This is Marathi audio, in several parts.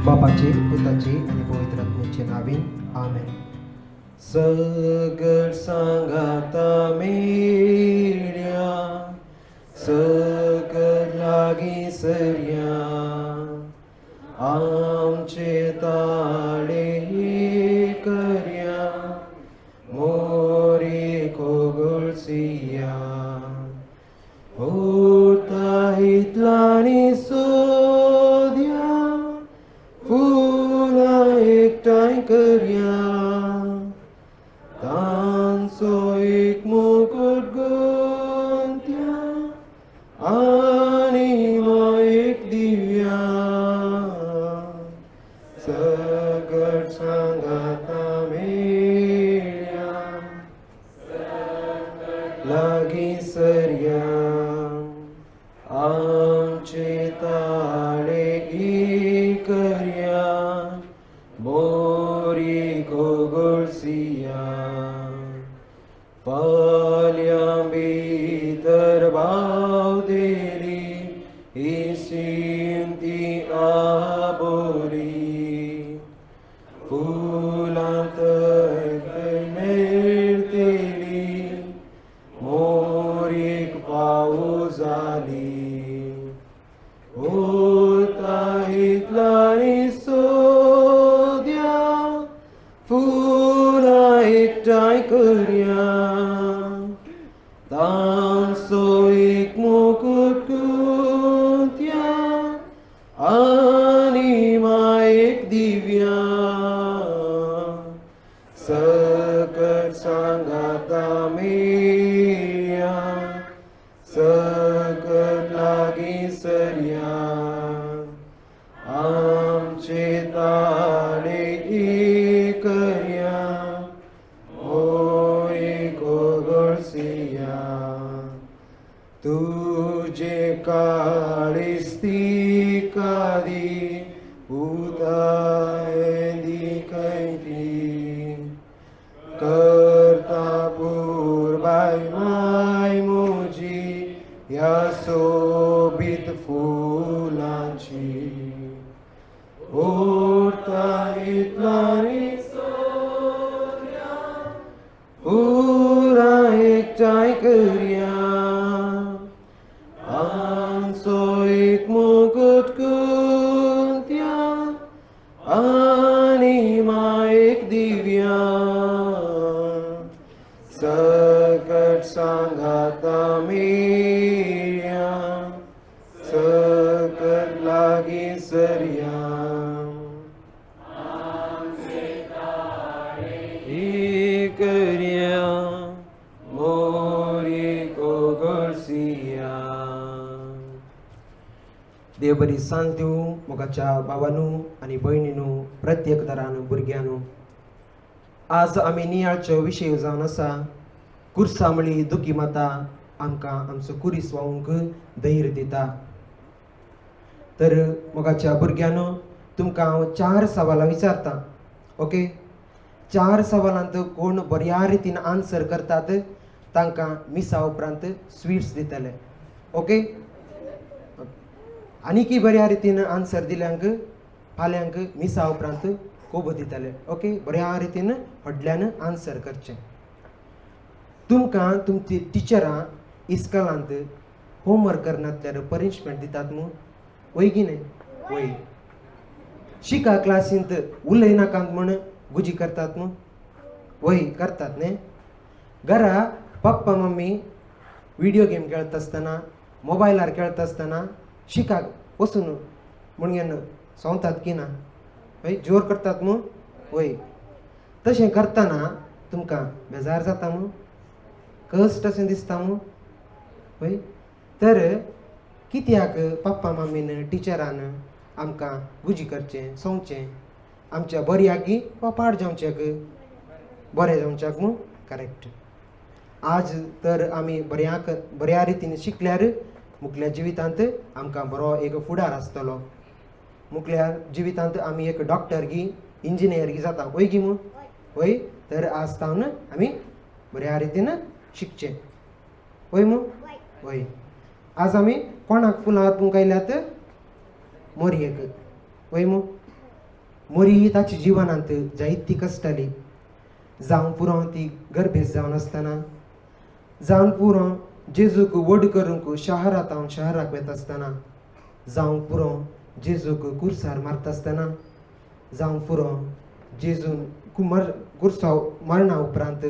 बापाचे, पुताचे आणि पवित्र आत्म्याचे नावीन आमेन. सगळ सांगाता मेळ्या, सगळ लागी सर्या, आमचे ताळे कर्या, मोरे कोगळसिया, होता इतलानी सोद्या, फुला एकटाय कर्या, तांचो एक मुकुट गुंत्या, आणि मग एक दिव्या, सगळ सांगाता मेळ्या, लागी सर्या, आमचे ताळे कर्या, मोरी कोगळसिया, पाल्या भितर भाव देली, ही सिंती आबोली, फुलांत मेळतेली, मोरीक पाऊस आली, होता इतलानी सोद्या, फुला एकटाय कर्या, तांचो एक मुकुट गुंत्या, आणि माय एक दिव्या, सकट सांगाता मेळ्या, सकट लागी सर्या, आमचे ताळे कर्या, मोरी कोगळसिया, तुझे काळिस्ती कादी, उदायदी कैती, करता पूर्वाय माय मुजी, या सोबीत फुलांची, होता इतलानी सोद्या, पुरा एकटाय कर्या, आमचो एक मुकुट गुंत्या, आणि माय एक दिव्या, सकट सांगाता मेळ्या, सकट लागी सर्या, कर्या, मोरी कोगळसिया. देव बरी सांज दिवं मोगाच्या भावांनो आणि भयणींनो, प्रत्येक तरान भुरग्यांनो. आज आमी नियाळचो विशय जावन आसा, कुर्सामळी दुखी माता आमकां आमचो कुरीस वावूंक धैर्य दिता. तर मोगाच्या भुरग्यांनो, तुमकां हांव 4 सवालां विचारता. ओके, 4 सवालांत कोण बऱ्या रितीन आन्सर करतात तांकां मिसा उपरांत स्वीट्स दितले. ओके, आनीकय बऱ्या रितीन आन्सर दिल्यांक फाल्यांक मिसा उपरांत कोब दितले. ओके, बऱ्या रितीन फाटल्यान आन्सर करचें. तुमकां तुमची टिचरां इस्कॉलांत होमवर्क करनासल्यार पनिशमेंट दितात न्हू, वय की न्ही? वय. शिका क्लासींत उलय नाकात म्हण गुजी करतात न्हू, वय करतात न्ही. घरा पप्पा मम्मी व्हिडिओ गेम खेळत आसतना, मोबायलार खेळत आसतना शिकाक वचून म्हणून सांगतात की ना, वय जोर करतात न्हू, वय. तशें करतना तुमकां बेजार जाता न्हू, कश्ट अशें दिसता न्हू, वय. तर कित्याक पप्पा मम्मीन टिचरान आमकां गुजी करचें, सांगचें आमच्या बऱ्याकी वा पाड जावच्याक, बरें जावच्याक न्हू. करेक्ट. आज तर आमी बऱ्या रितीन शिकल्यार मुखल्या जिवितांत आमकां बरो एक फुडार आसतलो. मुखल्या जिवितांत आमी एक डॉक्टर गी, इंजिनियर गी जाता, वय गी मू, वय. तर आज तावन आमी बऱ्या रितीन शिकचें, वय मू, वय. आज आमी कोणाक फुलां हातूंक आयल्यात? मोरयेक, वय मू. मोरी ताची जिवनांत जायती कश्टाली. जावं पुरो ती गर्भेस जावन आसतना, जावन पुरो जेजूक वड करूंक शहरांत शहराक वेता आसतना, जावं पुरो जेजूक कुर्सार मारता आसतना, जावं पुरो जेजून कुर्सा मरणा उपरांत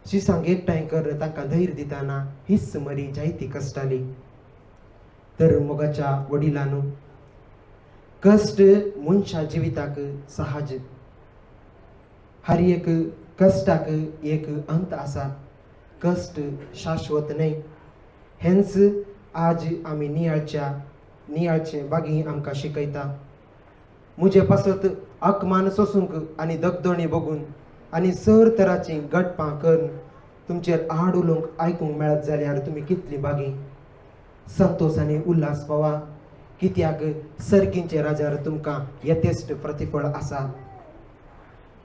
शिसांक एकठांय कर तांकां धैर्य दितना हीच मरी जायती कश्टाली. तर मोगाच्या वडिलांनो, कश्ट मनशा जिविताक सहज. हर एक कश्टाक एक अंत आसा. कश्ट शाश्वत नाही. हेंच आज आमी नियाळचे बागी आमकां शिकयता. म्हजे पासत आकमान सोसूंक आनी दगदणी बघून आनी सर तराची गटपां करून तुमचेर आड उलोवंक आयकूंक मेळत जाल्यार तुमी कितली बागी. संतोष आनी उल्हास पावा, कित्याक सर्गींचे राजार तुमकां यथेश्ट प्रतिफळ आसा.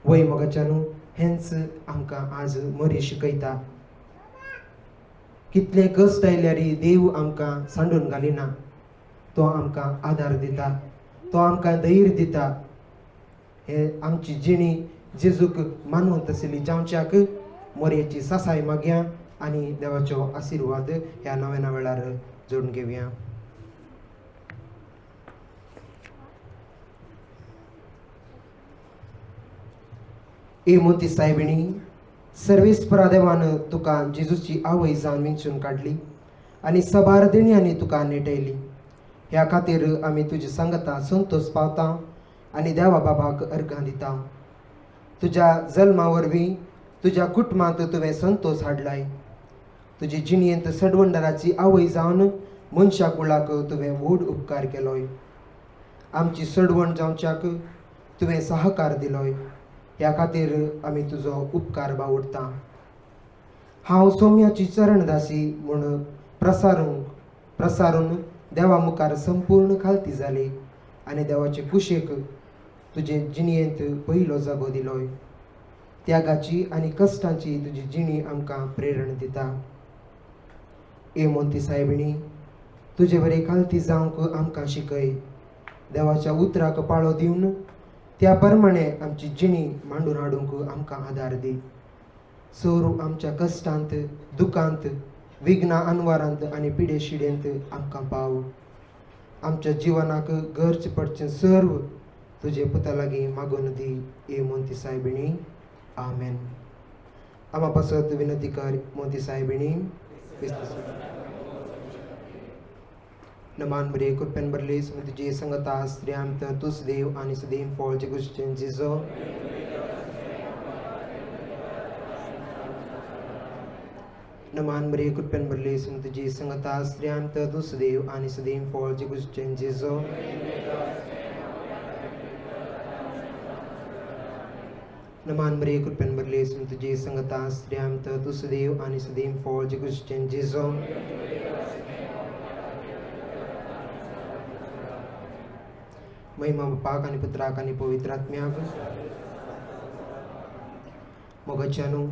वय मोगाच्यानू, हेंच आमकां आज मरी शिकयता. कितले कश्ट आयल्यारी देव आमकां सांडून घालिना. तो आमकां आदार दिता, तो आमकां धैर्य दिता. हे आमची जिणी जेजूक मानवंत आशिल्ली जावच्याक मोरयेची सासाय मागया आनी देवाचो आशिर्वाद ह्या नव्या वेळार जोडून घेवया. ए मोती सायबिणी, सर्वेस्परा देवान तुका जेजूची आवय जावन विंचून काडली आनी सबार देणयांनी तुका नेटयली. ह्या खातीर आमी तुजी सांगता संतोष पावता आनी देवा बाबाक अर्गां दिता. तुज्या जल्मा वरवीं तुज्या कुटुंबांत तुवें संतोष हाडलाय. तुजी जिणयेंत सडवंडराची आवय जावन मनशा कुळाक तुवें व्हड उपकार केलोय. आमची सडवण जावच्याक तुवें सहकार दिलोय. ह्या खातीर आमी तुजो उपकार बावडटा. हांव सौम्याची चरणदासी म्हूण प्रसारून देवा मुखार संपूर्ण खालती जाली आनी देवाचे कुशेक तुजे जिणयेंत पयलो जागो दिलोय. त्यागाची आनी कश्टांची तुजी जिणी आमकां प्रेरण दिता. ए मोती सायबिणी, तुजे बरे खालती जावंक आमकां शिकय. देवाच्या उतराक पाळो दिवन त्या प्रमाणे आमची जिणी मांडून हाडूंक आमकां आदार दी. सोर आमच्या कश्टांत, दुखांत, विघ्ना आनवारांत आनी पिडे शिडेंत आमकां पाव. आमच्या जिवनाक गरज पडचें सर्व तुजे पुता लागीं मागून दी. ए मोती सायबिणी, आमेन. आमा पासत विनंती कर मोती सायबिणी. नमान बरे कृपेन भरले तुझे संगता स्त्रियांत तुस देव आणि सदैव फळचे गुश्चन जिजो. नमान बरे कृपेन भरले तुझे संगता स्त्रियांत तुस देव आणि सदैव फळचे गुश्चन जिजो. नमान बरे कृपेन भरले तुझे संगता स्त्रियांत तुस देव आणि सदैव फळचे गुश्चन जिजो. महिमा बापाक आनी पुत्राक आनी पवित्र आत्म्याक. मोगाच्यानू,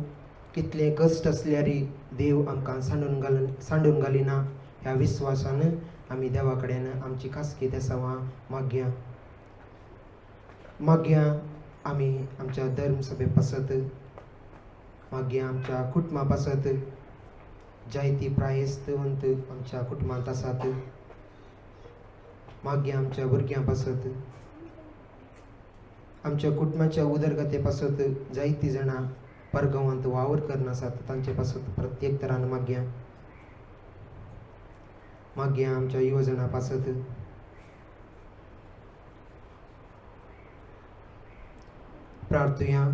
कितले कश्ट असल्यारी देव आमकां सांडून घालिना ह्या विश्वासान आमी देवा कडेन आमची खासगी देसावां मागया. आमी आमच्या धर्मसभे पासत मागया, आमच्या कुटुंबा पासत जायती प्रायस्तवंत आमच्या कुटुंबांत आसात. मागया आमच्या भुरग्यां पासत, आमच्या कुटुंबाच्या उदरगते पासत जायती जाणां परगांवांत वावर करन आसात. तांचे पासत प्रत्येक तरान मागया. मागया आमच्या युवजणां पासत. प्रार्थुया.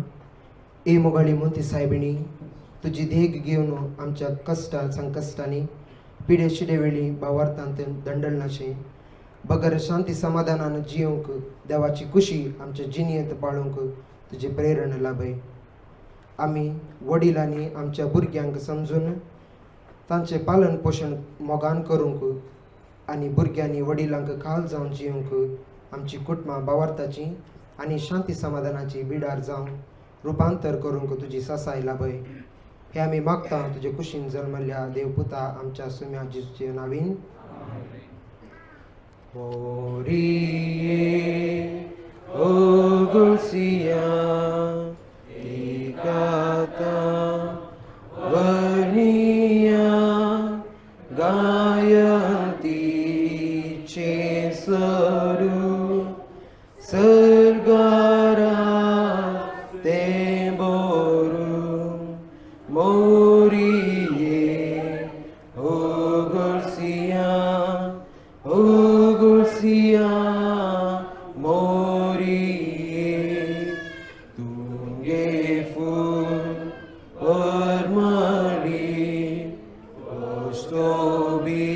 ए मोगाळी मोती सायबिणी, तुजी देग घेवन आमच्या संकश्टांनी पिडे शिडे वेळी भावार्थांत दंडळनाशे बगर शांती समाधानान जियोंक देवाची खुशी आमच्या जिणयेंत पाळूंक तुजी प्रेरण लाभय. आमी वडिलांनी आमच्या भुरग्यांक समजून तांचे पालन पोशण मोगान करूंक आनी भुरग्यांनी वडिलांक खाल जावन जियोंक आमची कुटुंबां भावार्थाची आनी शांती समाधानाची बिडार जावन रुपांतर करूंक तुजी सासाय लाभय. हे आमी मागता तुजे कुशीन जल्मल्ल्या देवपुता आमच्या सुम्या जेजूचे नांवीन. Glory, oh सरू सर्गारा ते बोरू मोरिये हो गुर्सिया मोरिये तुंगे फूल और मरी Ostobi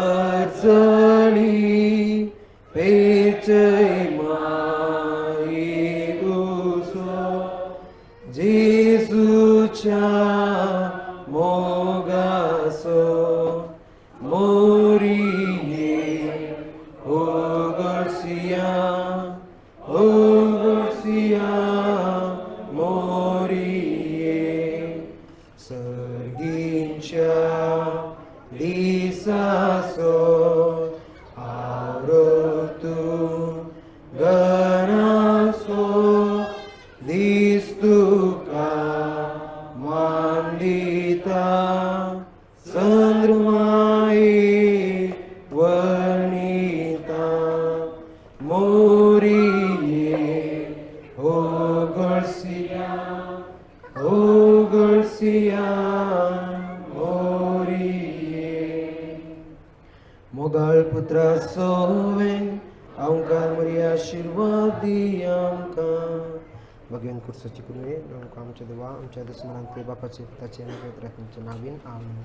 Arzali Pechai Mai Uso Jesus Cha Mogaso Moriye O Garcia Moriye Sergincha Disaso Aurotu Ganaso Distuka Mandita Sandrumai Varnita Moriye O Garcia Moriye Mogal putra soven Aungkar Maria आशीर्वादी आमका भगवान कुर्साची कुणी आमच्या देवा आमच्या दुश्मनांचे बापाचे पिताचे आणि पवित्र आत्म्याचे नावीन आमेन.